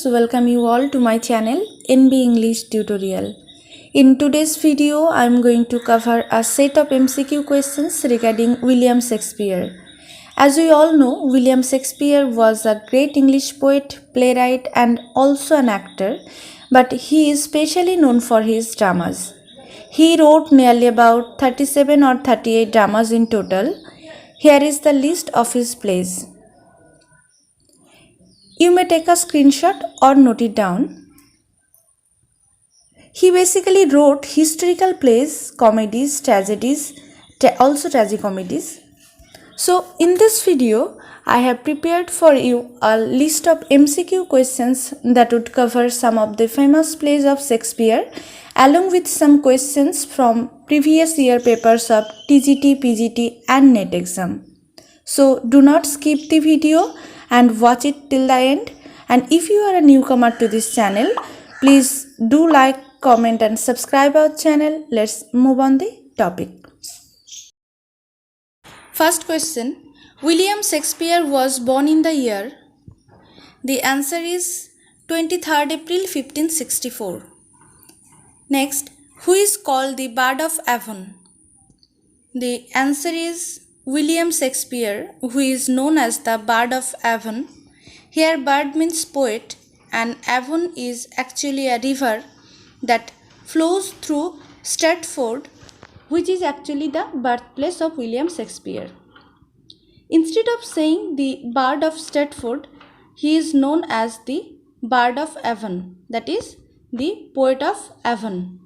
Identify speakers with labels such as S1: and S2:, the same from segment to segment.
S1: So welcome you all to my channel NB English Tutorial. In today's video, I am going to cover a set of MCQ questions regarding William Shakespeare. As we all know, William Shakespeare was a great English poet, playwright and also an actor, but he is specially known for his dramas. He wrote nearly about 37 or 38 dramas in total. Here is the list of his plays. You may take a screenshot or note it down. He basically wrote historical plays, comedies, tragedies, also tragicomedies. So in this video, I have prepared for you a list of MCQ questions that would cover some of the famous plays of Shakespeare along with some questions from previous year papers of TGT, PGT and NET exam. So do not skip the video and watch it till the end. And if you are a newcomer to this channel, please do like, comment and subscribe our channel. Let's move on the topic. First question. William Shakespeare was born in the year. The answer is 23rd April 1564. Next. Who is called the Bard of Avon? The answer is William Shakespeare, who is known as the Bard of Avon. Here Bard means poet and Avon is actually a river that flows through Stratford, which is actually the birthplace of William Shakespeare. Instead of saying the Bard of Stratford, he is known as the Bard of Avon, that is the poet of Avon.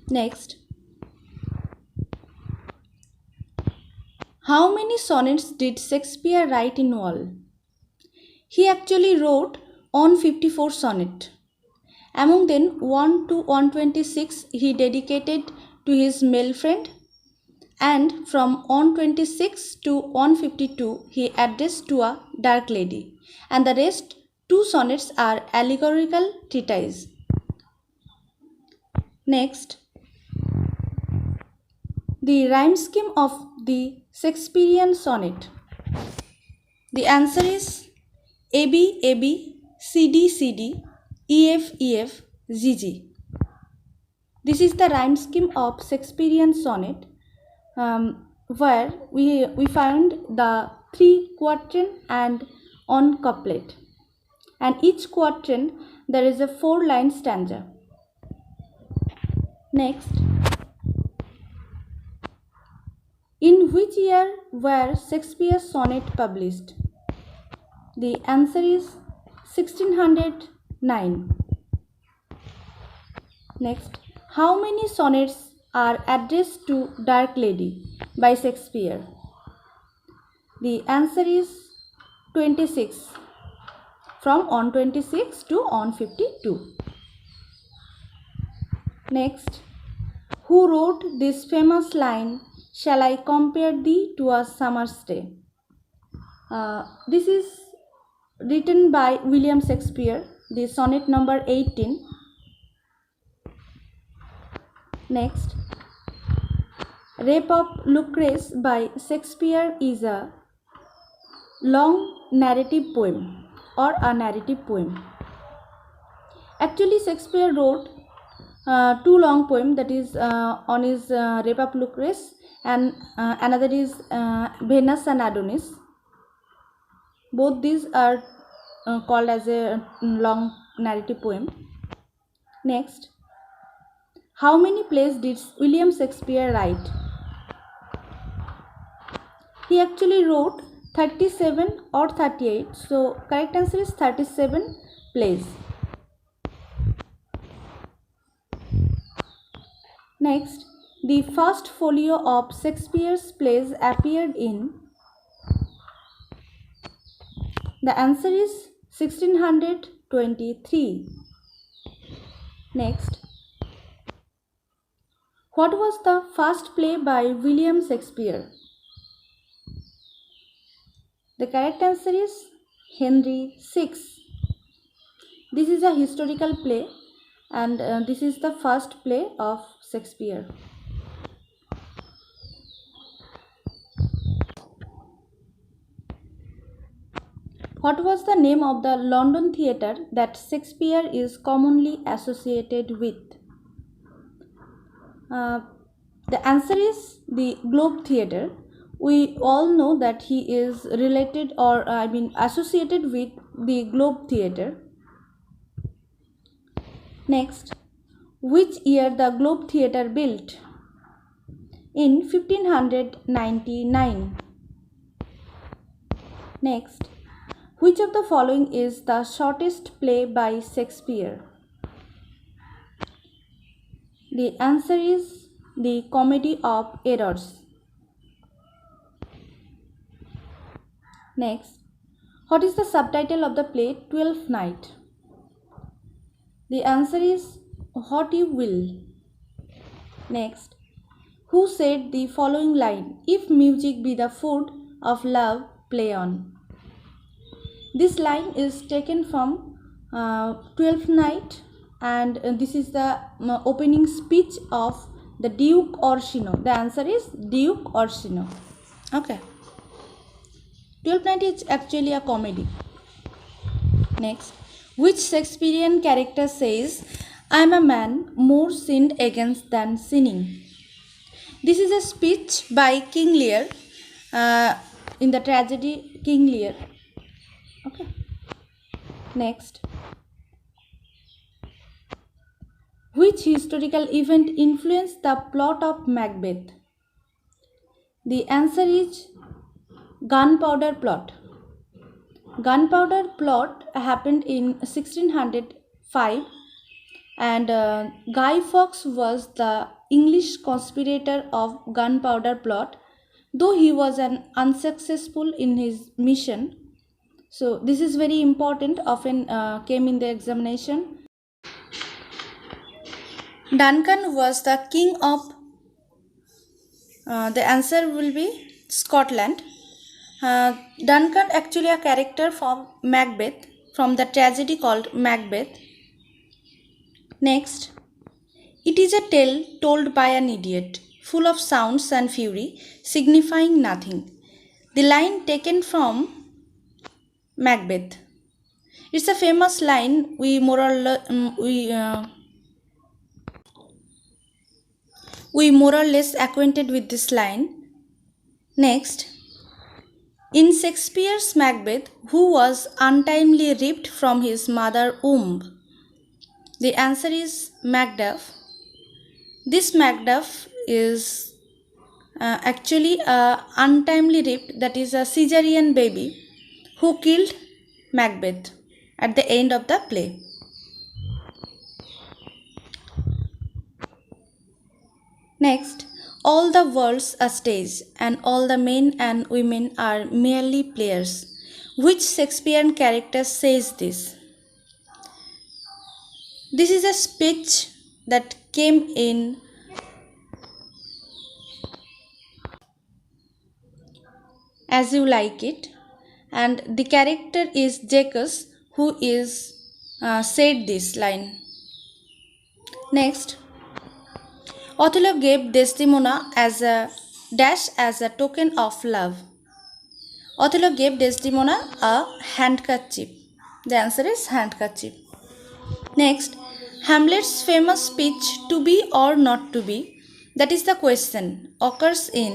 S1: Next. How many sonnets did Shakespeare write in all? He actually wrote 154 sonnets. Among them, 1 to 126 he dedicated to his male friend, and from 126 to 152 he addressed to a dark lady, and the rest 2 sonnets are allegorical treatises. Next, the rhyme scheme of the Shakespearean sonnet. The answer is AB, AB, CD, CD, EF, EF, GG. This is the rhyme scheme of Shakespearean sonnet, where we find the 3 quatrain and 1 couplet, and each quatrain there is a 4-line stanza. Next, in which year were Shakespeare's sonnet published? The answer is 1609. Next, how many sonnets are addressed to Dark Lady by Shakespeare? The answer is 26, from 126 to 152. Next, who wrote this famous line, "Shall I compare thee to a summer's day"? This is written by William Shakespeare, the sonnet number 18. Next, Rape of Lucrece by Shakespeare is a long narrative poem or a narrative poem. Actually, Shakespeare wrote 2 long poems, that is one is Rape of Lucrece and another is Venus and Adonis. Both these are called as a long narrative poem. Next, how many plays did William Shakespeare write? He actually wrote 37 or 38, so correct answer is 37 plays. Next, the first folio of Shakespeare's plays appeared in. The answer is 1623. Next, what was the first play by William Shakespeare? The correct answer is Henry VI. This is a historical play and this is the first play of Shakespeare. What was the name of the London theatre that Shakespeare is commonly associated with? The answer is the Globe Theatre. We all know that he is related or associated with the Globe Theatre. Next, which year the Globe Theatre built? In 1599. Next, which of the following is the shortest play by Shakespeare? The answer is the Comedy of Errors. Next, what is the subtitle of the play Twelfth Night? The answer is What You Will. Next, who said the following line, "If music be the food of love, play on"? This line is taken from Twelfth Night, and this is the opening speech of the Duke Orsino. The answer is Duke Orsino. Okay. Twelfth Night is actually a comedy. Next, which Shakespearean character says, "I am a man more sinned against than sinning"? This is a speech by King Lear in the tragedy King Lear. Okay. Next, which historical event influenced the plot of Macbeth? The answer is Gunpowder Plot. Gunpowder Plot happened in 1605, and Guy Fawkes was the English conspirator of Gunpowder Plot, though he was unsuccessful in his mission. So this is very important, often came in the examination. Duncan was the king of, the answer will be Scotland. Duncan actually a character from Macbeth, from the tragedy called Macbeth. Next, it is a tale told by an idiot, full of sounds and fury, signifying nothing. The line taken from Macbeth. It's a famous line. We more or less acquainted with this line. Next, in Shakespeare's Macbeth, who was untimely ripped from his mother's womb? The answer is Macduff. This Macduff is actually untimely ripped, that is a Caesarean baby, who killed Macbeth at the end of the play. Next, all the world's a stage, and all the men and women are merely players. Which Shakespearean character says this? This is a speech that came in As You Like It, and the character is Jacques, who is said this line. Next, Othello gave Desdemona as a token of love. Othello gave Desdemona a handkerchief. The answer is handkerchief. Next, Hamlet's famous speech, "To be or not to be," that is the question, occurs in,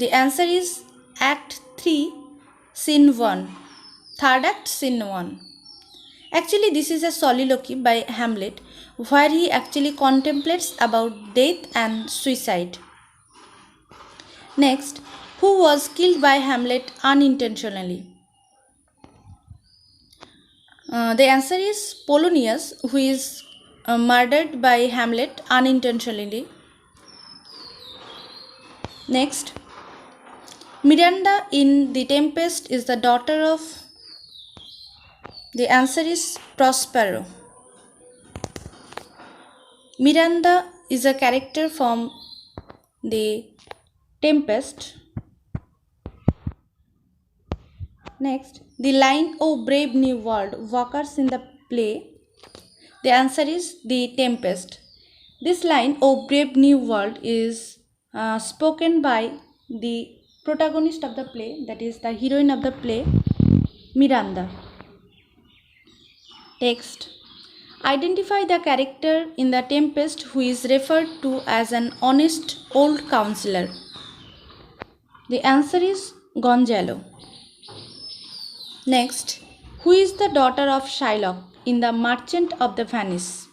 S1: the answer is Act 3, Scene 1, third act, Scene 1. Actually, this is a soliloquy by Hamlet, where he actually contemplates about death and suicide. Next, who was killed by Hamlet unintentionally? The answer is Polonius, who is murdered by Hamlet unintentionally. Next, Miranda in The Tempest is the daughter of, the answer is Prospero. Miranda is a character from The Tempest. Next, the line "O brave new world" occurs in the play. The answer is The Tempest. This line "O brave new world" is spoken by the protagonist of the play, that is the heroine of the play. Miranda. Text. Identify the character in The Tempest who is referred to as an honest old counselor. The answer is Gonzalo. Next, who is the daughter of Shylock in The Merchant of the Venice?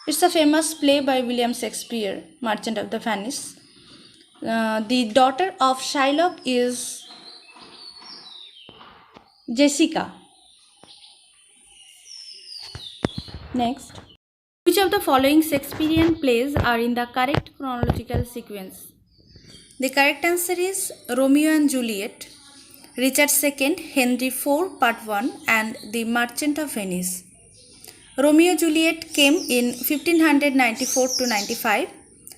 S1: It's a famous play by William Shakespeare, Merchant of the Venice. The daughter of Shylock is Jessica. Next, which of the following Shakespearean plays are in the correct chronological sequence? The correct answer is Romeo and Juliet, Richard II, Henry IV, Part 1 and The Merchant of Venice. Romeo and Juliet came in 1594 to 95.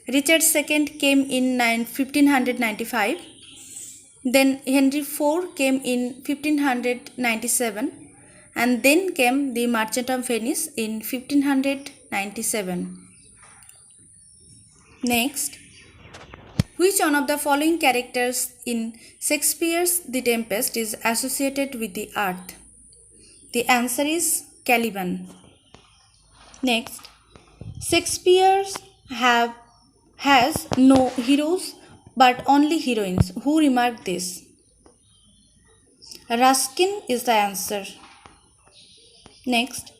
S1: Richard II came in 1595. Then Henry IV came in 1597. And then came The Merchant of Venice in 1597. Next, which one of the following characters in Shakespeare's The Tempest is associated with the earth? The answer is Caliban. Next, Shakespeare has no heroes but only heroines. Who remarked this? Ruskin is the answer. Next,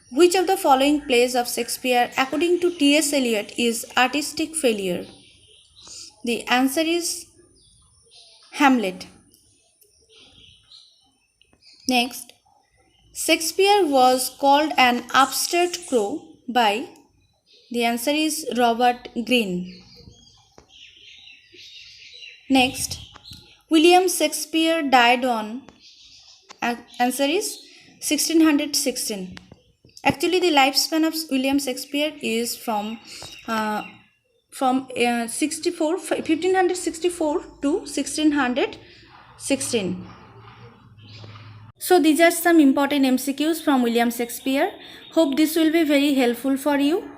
S1: which of the following plays of Shakespeare according to T.S. Eliot is artistic failure? The answer is Hamlet. Next, Shakespeare was called an upstart crow by? The answer is Robert Greene. Next, William Shakespeare died on? Answer is 1616. Actually, the lifespan of William Shakespeare is from 1564 to 1616. So these are some important MCQs from William Shakespeare. Hope this will be very helpful for you.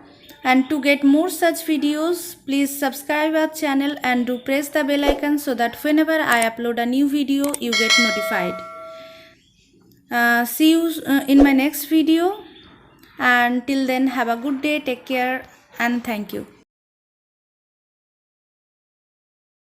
S1: And to get more such videos, please subscribe our channel and do press the bell icon so that whenever I upload a new video, you get notified. See you in my next video, and till then have a good day, take care and thank you.